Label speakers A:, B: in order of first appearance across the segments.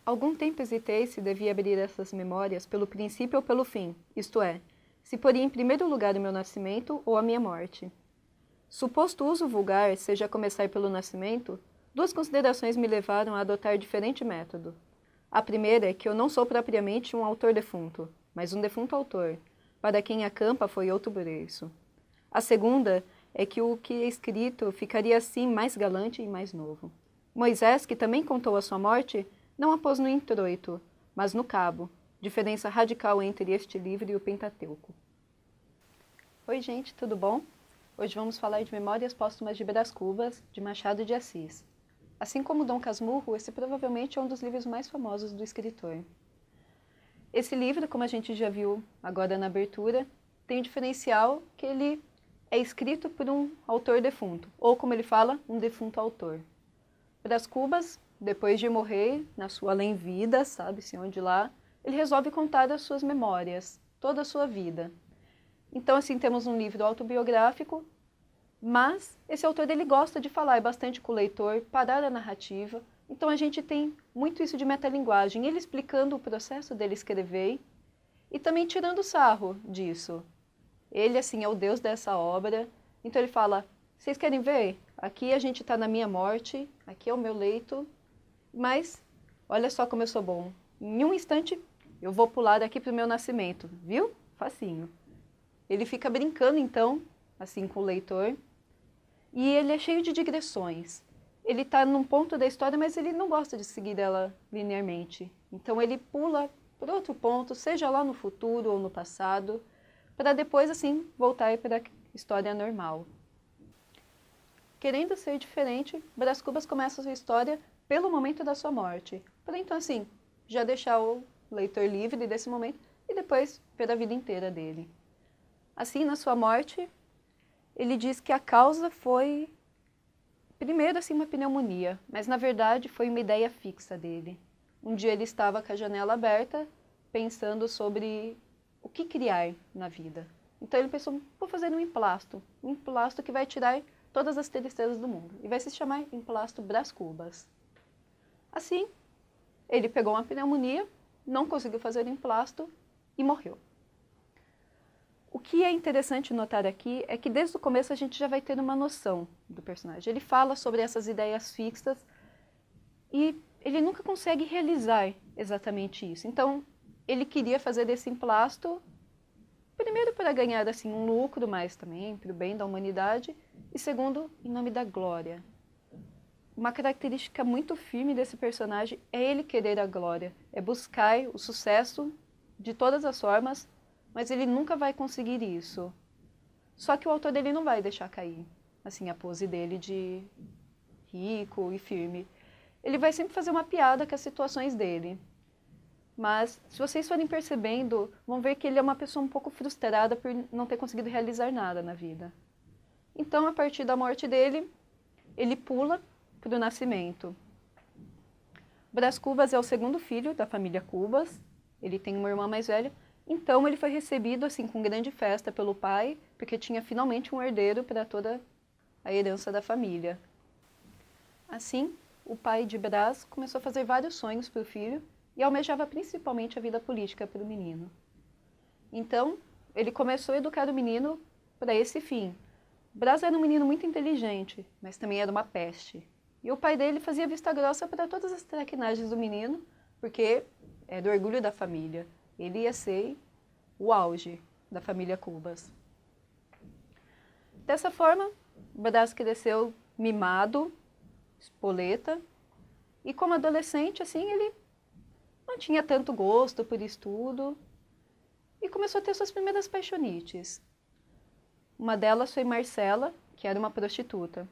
A: Algum tempo hesitei se devia abrir essas memórias pelo princípio ou pelo fim, isto é, se poria em primeiro lugar o meu nascimento ou a minha morte. Suposto uso vulgar seja começar pelo nascimento, duas considerações me levaram a adotar diferente método. A primeira é que eu não sou propriamente um autor defunto, mas um defunto autor, para quem a campa foi outro berço. A segunda é que o que é escrito ficaria assim mais galante e mais novo. Moisés, que também contou a sua morte, não a pôs no introito, mas no cabo, diferença radical entre este livro e o Pentateuco. Oi gente, tudo bom? Hoje vamos falar de Memórias Póstumas de Brás Cubas, de Machado de Assis. Assim como Dom Casmurro, esse provavelmente é um dos livros mais famosos do escritor. Esse livro, como a gente já viu agora na abertura, tem o diferencial que ele é escrito por um autor defunto, ou como ele fala, um defunto autor. Brás Cubas, depois de morrer, na sua além-vida, sabe-se onde lá, ele resolve contar as suas memórias, toda a sua vida. Então, assim, temos um livro autobiográfico, mas esse autor ele gosta de falar bastante com o leitor, parar a narrativa. Então, a gente tem muito isso de metalinguagem, ele explicando o processo dele escrever e também tirando sarro disso. Ele, assim, é o Deus dessa obra, então ele fala, vocês querem ver? Aqui a gente está na minha morte, aqui é o meu leito, mas olha só como eu sou bom. Em um instante eu vou pular daqui para o meu nascimento, viu? Facinho. Ele fica brincando então, assim com o leitor, e ele é cheio de digressões. Ele está num ponto da história, mas ele não gosta de seguir ela linearmente. Então ele pula para outro ponto, seja lá no futuro ou no passado, para depois assim voltar para a história normal. Querendo ser diferente, Brás Cubas começa a sua história pelo momento da sua morte. Para então, assim, já deixar o leitor livre desse momento e depois pela vida inteira dele. Assim, na sua morte, ele diz que a causa foi, primeiro, assim, uma pneumonia, mas na verdade foi uma ideia fixa dele. Um dia ele estava com a janela aberta, pensando sobre o que criar na vida. Então ele pensou, vou fazer um emplasto que vai tirar todas as tristezas do mundo, e vai se chamar Emplasto Brás Cubas. Assim, ele pegou uma pneumonia, não conseguiu fazer o emplasto e morreu. O que é interessante notar aqui é que desde o começo a gente já vai ter uma noção do personagem. Ele fala sobre essas ideias fixas e ele nunca consegue realizar exatamente isso. Então, ele queria fazer desse emplasto, primeiro para ganhar assim, um lucro, mas também para o bem da humanidade, e segundo, em nome da glória. Uma característica muito firme desse personagem é ele querer a glória, é buscar o sucesso de todas as formas, mas ele nunca vai conseguir isso. Só que o autor dele não vai deixar cair, assim, a pose dele de rico e firme. Ele vai sempre fazer uma piada com as situações dele. Mas, se vocês forem percebendo, vão ver que ele é uma pessoa um pouco frustrada por não ter conseguido realizar nada na vida. Então, a partir da morte dele, ele pula para o nascimento. Brás Cubas é o segundo filho da família Cubas, ele tem uma irmã mais velha, então ele foi recebido assim com grande festa pelo pai, porque tinha finalmente um herdeiro para toda a herança da família. Assim, o pai de Brás começou a fazer vários sonhos para o filho e almejava principalmente a vida política para o menino. Então, ele começou a educar o menino para esse fim. Brás era um menino muito inteligente, mas também era uma peste. E o pai dele fazia vista grossa para todas as traquinagens do menino, porque é do orgulho da família. Ele ia ser o auge da família Cubas. Dessa forma, Brás cresceu mimado, espoleta, e como adolescente, assim, ele não tinha tanto gosto por estudo e começou a ter suas primeiras paixonites. Uma delas foi Marcela, que era uma prostituta.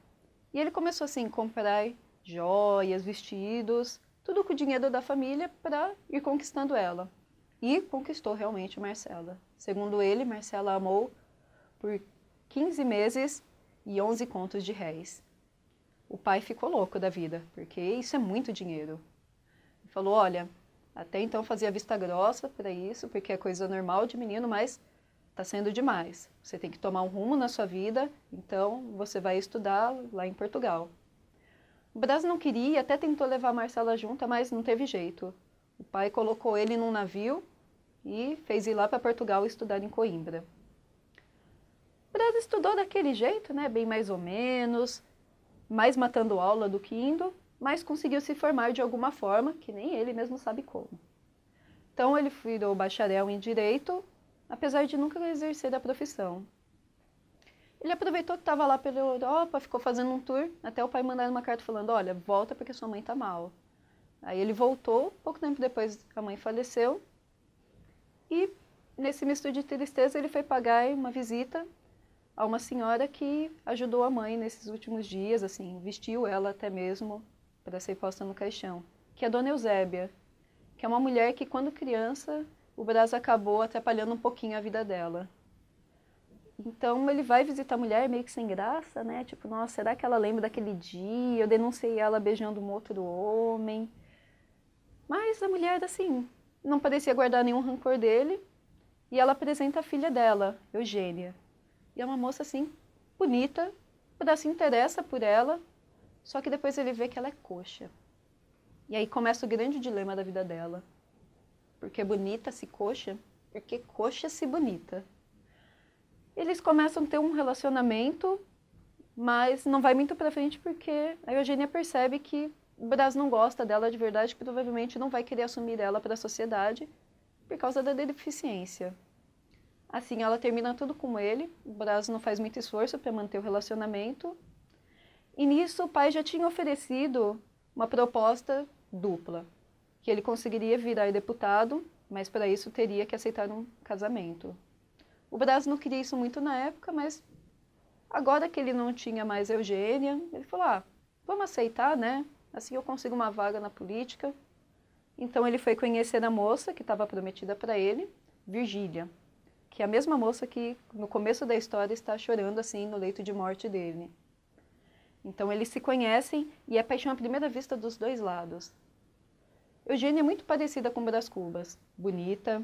A: E ele começou assim a comprar joias, vestidos, tudo com o dinheiro da família para ir conquistando ela. E conquistou realmente Marcela. Segundo ele, Marcela amou por 15 meses e 11 contos de réis. O pai ficou louco da vida, porque isso é muito dinheiro. Falou, olha, até então fazia vista grossa para isso, porque é coisa normal de menino, mas está sendo demais. Você tem que tomar um rumo na sua vida, então você vai estudar lá em Portugal. O Brás não queria, até tentou levar a Marcela junto, mas não teve jeito. O pai colocou ele num navio e fez ir lá para Portugal estudar em Coimbra. O Brás estudou daquele jeito, né, bem mais ou menos, mais matando aula do que indo, mas conseguiu se formar de alguma forma, que nem ele mesmo sabe como. Então ele virou bacharel em Direito, apesar de nunca exercer a profissão. Ele aproveitou que estava lá pela Europa, ficou fazendo um tour, até o pai mandar uma carta falando, olha, volta porque sua mãe está mal. Aí ele voltou, pouco tempo depois a mãe faleceu, e nesse misto de tristeza ele foi pagar uma visita a uma senhora que ajudou a mãe nesses últimos dias, assim, vestiu ela até mesmo para ser posta no caixão, que é a Dona Eusébia, que é uma mulher que quando criança o Brás acabou atrapalhando um pouquinho a vida dela. Então ele vai visitar a mulher meio que sem graça, né? Tipo, nossa, será que ela lembra daquele dia? Eu denunciei ela beijando um outro homem. Mas a mulher, assim, não parecia guardar nenhum rancor dele. E ela apresenta a filha dela, Eugênia. E é uma moça, assim, bonita. O Brás se interessa por ela. Só que depois ele vê que ela é coxa. E aí começa o grande dilema da vida dela. Porque bonita se coxa? Porque coxa se bonita. Eles começam a ter um relacionamento, mas não vai muito pra frente porque a Eugênia percebe que o Brás não gosta dela de verdade, que provavelmente não vai querer assumir ela para a sociedade por causa da deficiência. Assim, ela termina tudo com ele, o Brás não faz muito esforço para manter o relacionamento, e nisso o pai já tinha oferecido uma proposta dupla, que ele conseguiria virar deputado, mas para isso teria que aceitar um casamento. O Brás não queria isso muito na época, mas agora que ele não tinha mais Eugênia, ele falou, ah, vamos aceitar, né? Assim eu consigo uma vaga na política. Então ele foi conhecer a moça que estava prometida para ele, Virgília, que é a mesma moça que no começo da história está chorando assim no leito de morte dele. Então eles se conhecem e é paixão à primeira vista dos dois lados. Eugênia é muito parecida com Brás Cubas, bonita,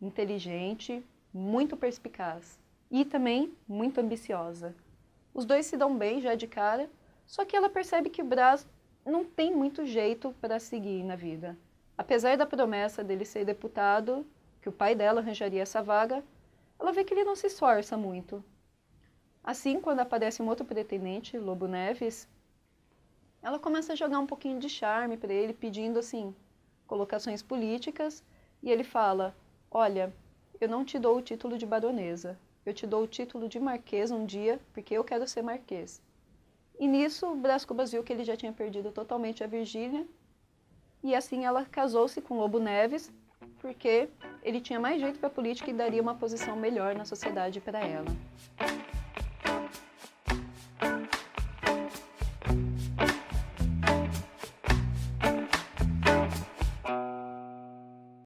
A: inteligente, muito perspicaz e também muito ambiciosa. Os dois se dão bem já de cara, só que ela percebe que o Brás não tem muito jeito para seguir na vida. Apesar da promessa dele ser deputado, que o pai dela arranjaria essa vaga, ela vê que ele não se esforça muito. Assim, quando aparece um outro pretendente, Lobo Neves, ela começa a jogar um pouquinho de charme para ele, pedindo assim, colocações políticas, e ele fala, olha, eu não te dou o título de baronesa, eu te dou o título de marquês um dia, porque eu quero ser marquês. E nisso, Brás Cubas viu que ele já tinha perdido totalmente a Virgília, e assim ela casou-se com Lobo Neves, porque ele tinha mais jeito para a política e daria uma posição melhor na sociedade para ela.